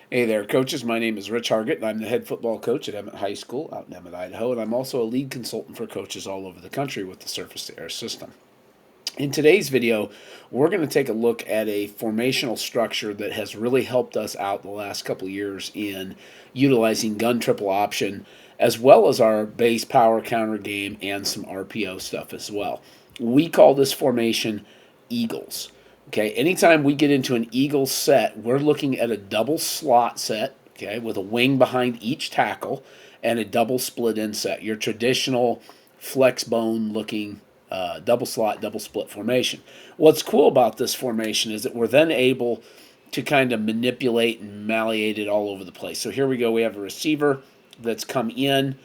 Hey there, coaches. My name is Rich Hargitt, and I'm the head football coach at Emmett High School out in Emmett, Idaho, and I'm also a lead consultant for coaches all over the country with the surface to air system. In today's video, we're going to take a look at a formational structure that has really helped us out the last couple of years in utilizing gun triple option, as well as our base power counter game and some RPO stuff as well. We call this formation Eagles. Okay, anytime we get into an Eagles set, we're looking at a double slot set, okay, with a wing behind each tackle and a double split in set. Your traditional flex bone looking double slot, double split formation. What's cool about this formation is that we're then able to kind of manipulate and malleate it all over the place. So here we go. We have a receiver that's come in.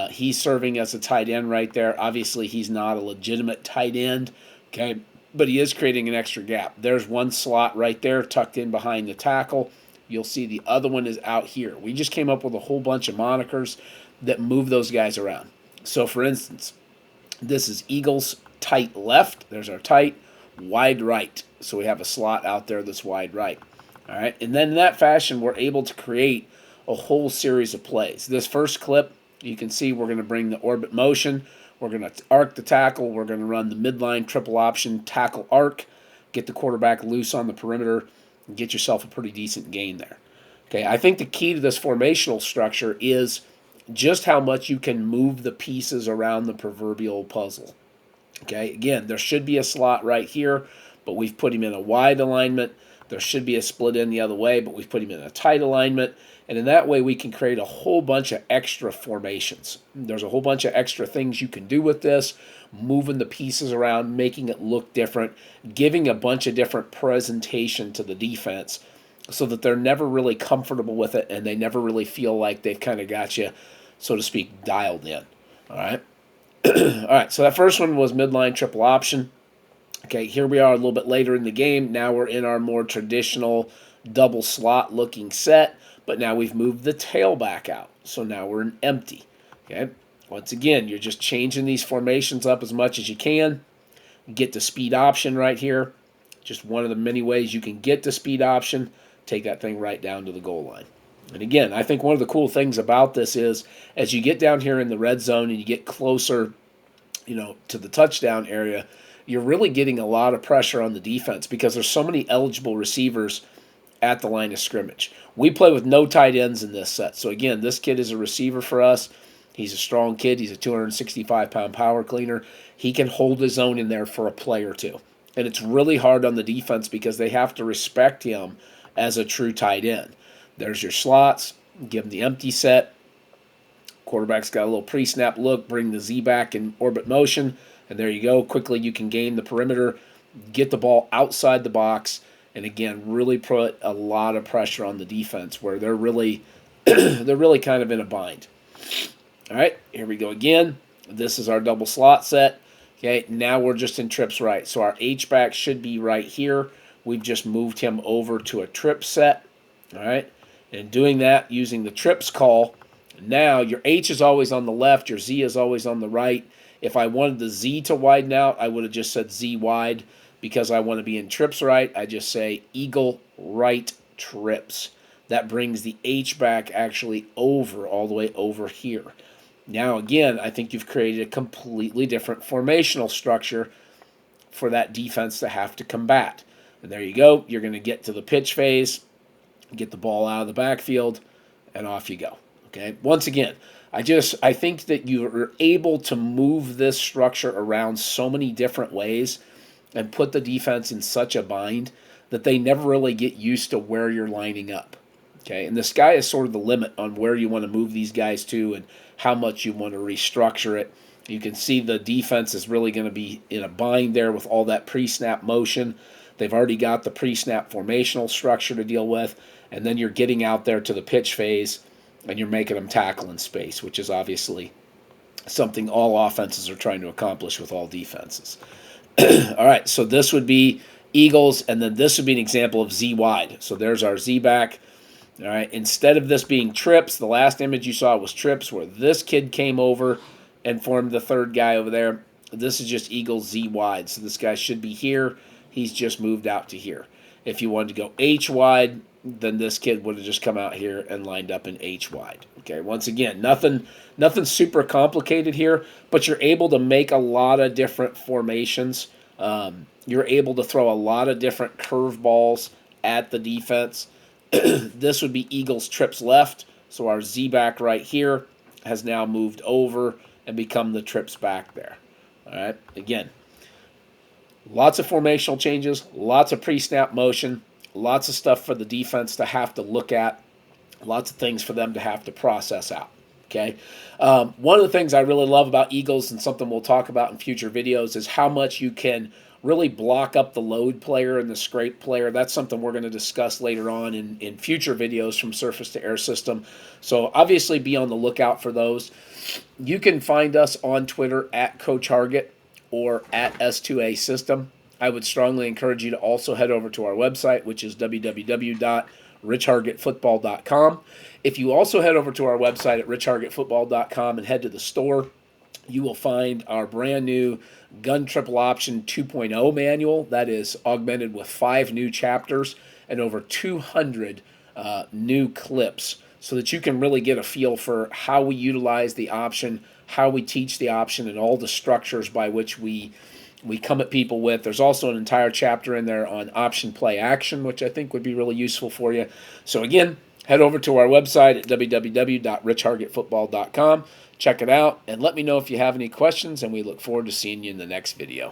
He's serving as a tight end right there. Obviously, he's not a legitimate tight end, okay, but he is creating an extra gap. There's one slot right there tucked in behind the tackle. You'll see the other one is out here. We just came up with a whole bunch of monikers that move those guys around. So, for instance, this is Eagles tight left. There's our tight, wide right. So we have a slot out there that's wide right. All right. And then in that fashion, we're able to create a whole series of plays. This first clip, you can see we're going to bring the orbit motion. We're going to arc the tackle. We're going to run the midline triple option tackle arc, get the quarterback loose on the perimeter, and get yourself a pretty decent gain there. Okay. I think the key to this formational structure is just how much you can move the pieces around the proverbial puzzle. Okay, again, there should be a slot right here, but we've put him in a wide alignment. There should be a split in the other way, but we've put him in a tight alignment. And in that way, we can create a whole bunch of extra formations. There's a whole bunch of extra things you can do with this, moving the pieces around, making it look different, giving a bunch of different presentation to the defense so that they're never really comfortable with it and they never really feel like they've kind of got you, so to speak, dialed in. All right. All right. So that first one was midline triple option. Okay. Here we are a little bit later in the game. Now we're in our more traditional double slot looking set, but now we've moved the tailback out. So now we're in empty. Okay. Once again, you're just changing these formations up as much as you can. Get the speed option right here. Just one of the many ways you can get the speed option. Take that thing right down to the goal line. And again, I think one of the cool things about this is as you get down here in the red zone and you get closer, to the touchdown area, you're really getting a lot of pressure on the defense because there's so many eligible receivers at the line of scrimmage. We play with no tight ends in this set. So again, this kid is a receiver for us. He's a strong kid. He's a 265-pound power cleaner. He can hold his own in there for a play or two. And it's really hard on the defense because they have to respect him as a true tight end. There's your slots. Give him the empty set. Quarterback's got a little pre-snap look. Bring the Z back in orbit motion. And there you go. Quickly you can gain the perimeter. Get the ball outside the box. And again, really put a lot of pressure on the defense where they're really they're really kind of in a bind. All right, here we go again. This is our double slot set. Okay, now we're just in trips right. So our H-back should be right here. We've just moved him over to a trip set. All right, and doing that using the trips call, now your H is always on the left, your Z is always on the right. If I wanted the Z to widen out, I would have just said Z wide. Because I want to be in trips right, I just say Eagle right trips. That brings the H back actually over, all the way over here. Now, again, I think you've created a completely different formational structure for that defense to have to combat. And there you go. You're going to get to the pitch phase, get the ball out of the backfield, and off you go. Okay. Once again, I think that you're able to move this structure around so many different ways and put the defense in such a bind that they never really get used to where you're lining up. Okay, and the sky is sort of the limit on where you want to move these guys to and how much you want to restructure it. You can see the defense is really going to be in a bind there with all that pre-snap motion. They've already got the pre-snap formational structure to deal with, and then you're getting out there to the pitch phase and you're making them tackle in space, which is obviously something all offenses are trying to accomplish with all defenses. All right, so this would be Eagles, and then this would be an example of Z wide. So there's our Z back. All right, instead of this being trips, the last image you saw was trips where this kid came over and formed the third guy over there. This is just Eagles Z wide. So this guy should be here. He's just moved out to here. If you wanted to go H wide, then this kid would have just come out here and lined up in H wide. Okay, once again, nothing super complicated here, but you're able to make a lot of different formations. You're able to throw a lot of different curveballs at the defense. This would be Eagles trips left, so our Z back right here has now moved over and become the trips back there. All right, again, lots of formational changes, lots of pre-snap motion, lots of stuff for the defense to have to look at, lots of things for them to have to process out. Okay. One of the things I really love about Eagles, and something we'll talk about in future videos, is how much you can really block up the load player and the scrape player. That's something we're going to discuss later on in future videos from Surface to Air System. So obviously be on the lookout for those. You can find us on Twitter at Coach Hargitt or at S2A System. I would strongly encourage you to also head over to our website, which is www.richhargittfootball.com. If you also head over to our website at richhargittfootball.com and head to the store, you will find our brand new Gun Triple Option 2.0 manual that is augmented with 5 new chapters and over 200 new clips, so that you can really get a feel for how we utilize the option, how we teach the option, and all the structures by which we come at people with. There's also an entire chapter in there on option play action, which I think would be really useful for you. So again, head over to our website at www.richhargittfootball.com. Check it out and let me know if you have any questions, and we look forward to seeing you in the next video.